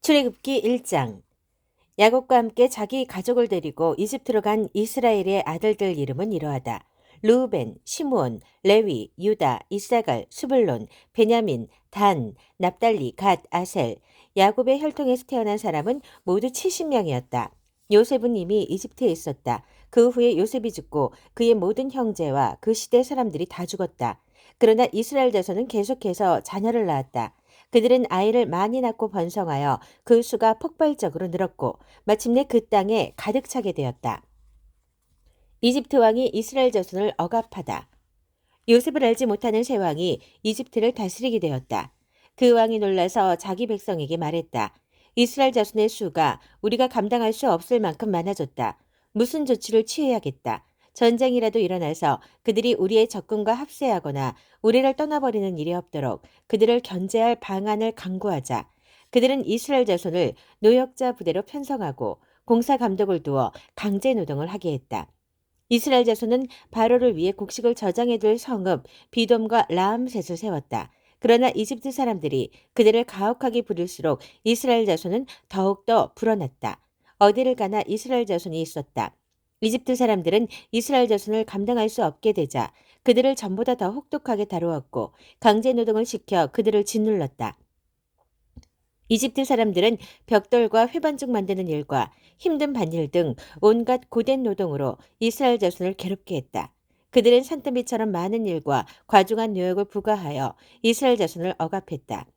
출애굽기 1장. 야곱과 함께 자기 가족을 데리고 이집트로 간 이스라엘의 아들들 이름은 이러하다. 르우벤, 시므온, 레위, 유다, 이사갈, 스불론, 베냐민, 단, 납달리, 갓, 아셀. 야곱의 혈통에서 태어난 사람은 모두 70명이었다. 요셉은 이미 이집트에 있었다. 그 후에 요셉이 죽고 그의 모든 형제와 그 시대 사람들이 다 죽었다. 그러나 이스라엘 자손은 계속해서 자녀를 낳았다. 그들은 아이를 많이 낳고 번성하여 그 수가 폭발적으로 늘었고 마침내 그 땅에 가득 차게 되었다. 이집트 왕이 이스라엘 자손을 억압하다. 요셉을 알지 못하는 새 왕이 이집트를 다스리게 되었다. 그 왕이 놀라서 자기 백성에게 말했다. 이스라엘 자손의 수가 우리가 감당할 수 없을 만큼 많아졌다. 무슨 조치를 취해야겠다. 전쟁이라도 일어나서 그들이 우리의 적군과 합세하거나 우리를 떠나버리는 일이 없도록 그들을 견제할 방안을 강구하자. 그들은 이스라엘 자손을 노역자 부대로 편성하고 공사 감독을 두어 강제 노동을 하게 했다. 이스라엘 자손은 바로를 위해 곡식을 저장해둘 성읍 비돔과 라암셋을 세웠다. 그러나 이집트 사람들이 그들을 가혹하게 부릴수록 이스라엘 자손은 더욱더 불어났다. 어디를 가나 이스라엘 자손이 있었다. 이집트 사람들은 이스라엘 자손을 감당할 수 없게 되자 그들을 전보다 더 혹독하게 다루었고 강제 노동을 시켜 그들을 짓눌렀다. 이집트 사람들은 벽돌과 회반죽 만드는 일과 힘든 밭일 등 온갖 고된 노동으로 이스라엘 자손을 괴롭게 했다. 그들은 산더미처럼 많은 일과 과중한 노역을 부과하여 이스라엘 자손을 억압했다.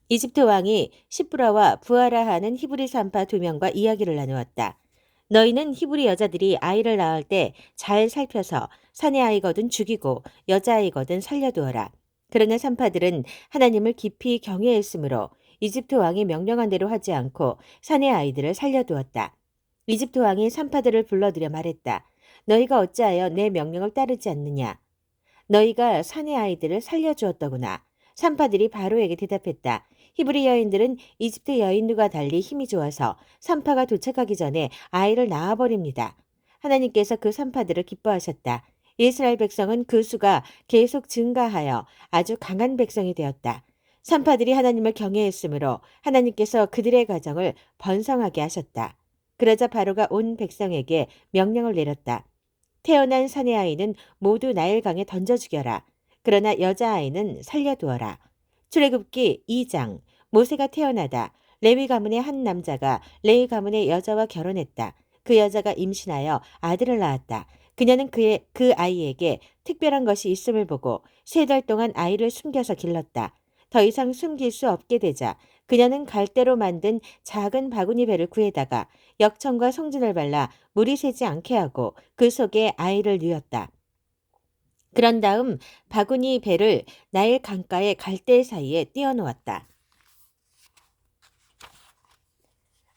이집트 왕이 시브라와 부하라 하는 히브리 산파 2명과 이야기를 나누었다. 너희는 히브리 여자들이 아이를 낳을 때 잘 살펴서 사내 아이거든 죽이고 여자아이거든 살려두어라. 그러나 산파들은 하나님을 깊이 경외했으므로 이집트 왕이 명령한 대로 하지 않고 사내 아이들을 살려두었다. 이집트 왕이 산파들을 불러들여 말했다. 너희가 어찌하여 내 명령을 따르지 않느냐? 너희가 사내 아이들을 살려주었더구나. 산파들이 바로에게 대답했다. 히브리 여인들은 이집트 여인들과 달리 힘이 좋아서 산파가 도착하기 전에 아이를 낳아버립니다. 하나님께서 그 산파들을 기뻐하셨다. 이스라엘 백성은 그 수가 계속 증가하여 아주 강한 백성이 되었다. 산파들이 하나님을 경외했으므로 하나님께서 그들의 가정을 번성하게 하셨다. 그러자 바로가 온 백성에게 명령을 내렸다. 태어난 사내 아이는 모두 나일강에 던져 죽여라. 그러나 여자아이는 살려두어라. 출애굽기 2장. 모세가 태어나다 레위 가문의 한 남자가 레위 가문의 여자와 결혼했다. 그 여자가 임신하여 아들을 낳았다. 그녀는 그 아이에게 특별한 것이 있음을 보고 3달 동안 아이를 숨겨서 길렀다. 더 이상 숨길 수 없게 되자 그녀는 갈대로 만든 작은 바구니 배를 구해다가 역청과 송진을 발라 물이 새지 않게 하고 그 속에 아이를 뉘었다. 그런 다음 바구니 배를 나일 강가의 갈대 사이에 띄워놓았다.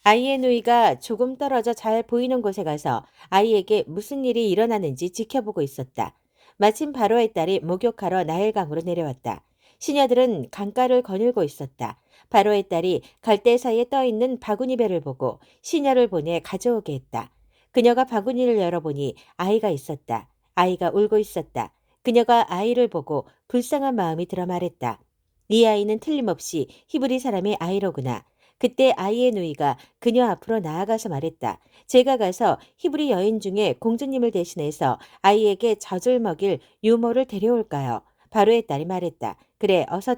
아이의 누이가 조금 떨어져 잘 보이는 곳에 가서 아이에게 무슨 일이 일어나는지 지켜보고 있었다. 마침 바로의 딸이 목욕하러 나일강으로 내려왔다. 시녀들은 강가를 거닐고 있었다. 바로의 딸이 갈대 사이에 떠있는 바구니 배를 보고 시녀를 보내 가져오게 했다. 그녀가 바구니를 열어보니 아이가 있었다. 아이가 울고 있었다. 그녀가 아이를 보고 불쌍한 마음이 들어 말했다. 이 아이는 틀림없이 히브리 사람의 아이로구나. 그때 아이의 누이가 그녀 앞으로 나아가서 말했다. 제가 가서 히브리 여인 중에 공주님을 대신해서 아이에게 젖을 먹일 유모를 데려올까요? 바로의 딸이 말했다. 그래, 어서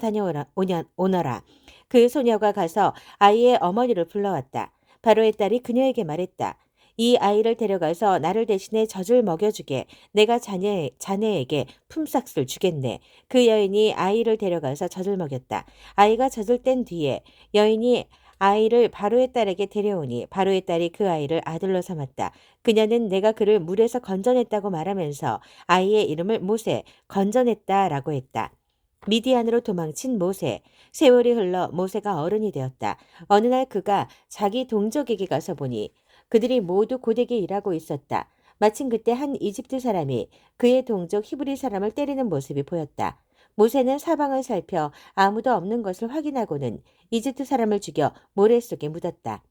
오너라. 그 소녀가 가서 아이의 어머니를 불러왔다. 바로의 딸이 그녀에게 말했다. 이 아이를 데려가서 나를 대신해 젖을 먹여주게. 내가 자네에게 품삯을 주겠네. 그 여인이 아이를 데려가서 젖을 먹였다. 아이가 젖을 뗀 뒤에 여인이 아이를 바로의 딸에게 데려오니 바로의 딸이 그 아이를 아들로 삼았다. 그녀는 내가 그를 물에서 건져냈다고 말하면서 아이의 이름을 모세, 건져냈다라고 했다. 미디안으로 도망친 모세. 세월이 흘러 모세가 어른이 되었다. 어느 날 그가 자기 동족에게 가서 보니 그들이 모두 고되게 일하고 있었다. 마침 그때 한 이집트 사람이 그의 동족 히브리 사람을 때리는 모습이 보였다. 모세는 사방을 살펴 아무도 없는 것을 확인하고는 이집트 사람을 죽여 모래 속에 묻었다.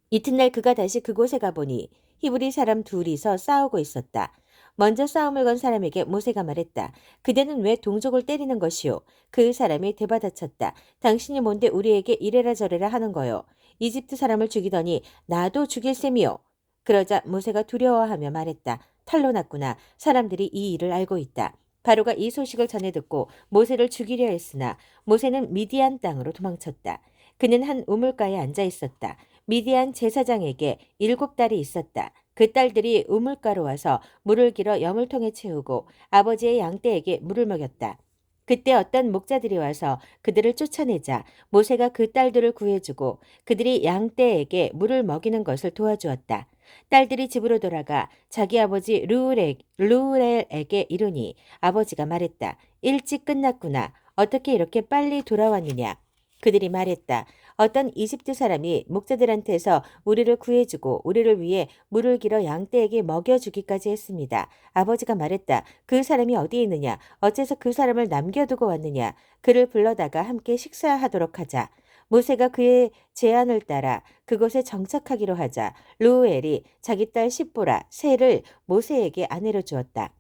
이튿날 그가 다시 그곳에 가보니 히브리 사람 둘이서 싸우고 있었다. 먼저 싸움을 건 사람에게 모세가 말했다. 그대는 왜 동족을 때리는 것이오? 그 사람이 대받아쳤다. 당신이 뭔데 우리에게 이래라 저래라 하는 거요? 이집트 사람을 죽이더니 나도 죽일 셈이요. 그러자 모세가 두려워하며 말했다. 탈로 났구나. 사람들이 이 일을 알고 있다. 바로가 이 소식을 전해 듣고 모세를 죽이려 했으나 모세는 미디안 땅으로 도망쳤다. 그는 한 우물가에 앉아 있었다. 미디안 제사장에게 7딸이 있었다. 그 딸들이 우물가로 와서 물을 길어 여물통에 채우고 아버지의 양떼에게 물을 먹였다. 그때 어떤 목자들이 와서 그들을 쫓아내자 모세가 그 딸들을 구해주고 그들이 양떼에게 물을 먹이는 것을 도와주었다. 딸들이 집으로 돌아가 자기 아버지 루엘에게 이르니 아버지가 말했다. 일찍 끝났구나. 어떻게 이렇게 빨리 돌아왔느냐? 그들이 말했다. 어떤 이집트 사람이 목자들한테서 우리를 구해주고 우리를 위해 물을 길어 양떼에게 먹여주기까지 했습니다. 아버지가 말했다. 그 사람이 어디 있느냐? 어째서 그 사람을 남겨두고 왔느냐? 그를 불러다가 함께 식사하도록 하자. 모세가 그의 제안을 따라 그곳에 정착하기로 하자 루엘이 자기 딸 십보라 셋을 모세에게 아내로 주었다.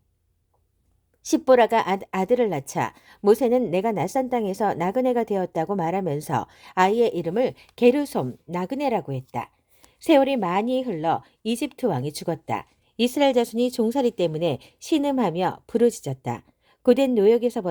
십보라가 아들을 낳자 모세는 내가 낯선 땅에서 나그네가 되었다고 말하면서 아이의 이름을 게르솜 나그네라고 했다. 세월이 많이 흘러 이집트 왕이 죽었다. 이스라엘 자손이 종살이 때문에 신음하며 부르짖었다. 고된 노역에서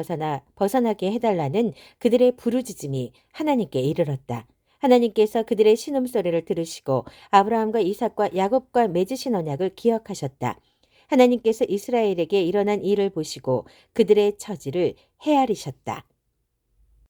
벗어나게 해달라는 그들의 부르짖음이 하나님께 이르렀다. 하나님께서 그들의 신음소리를 들으시고 아브라함과 이삭과 야곱과 맺으신 언약을 기억하셨다. 하나님께서 이스라엘에게 일어난 일을 보시고 그들의 처지를 헤아리셨다.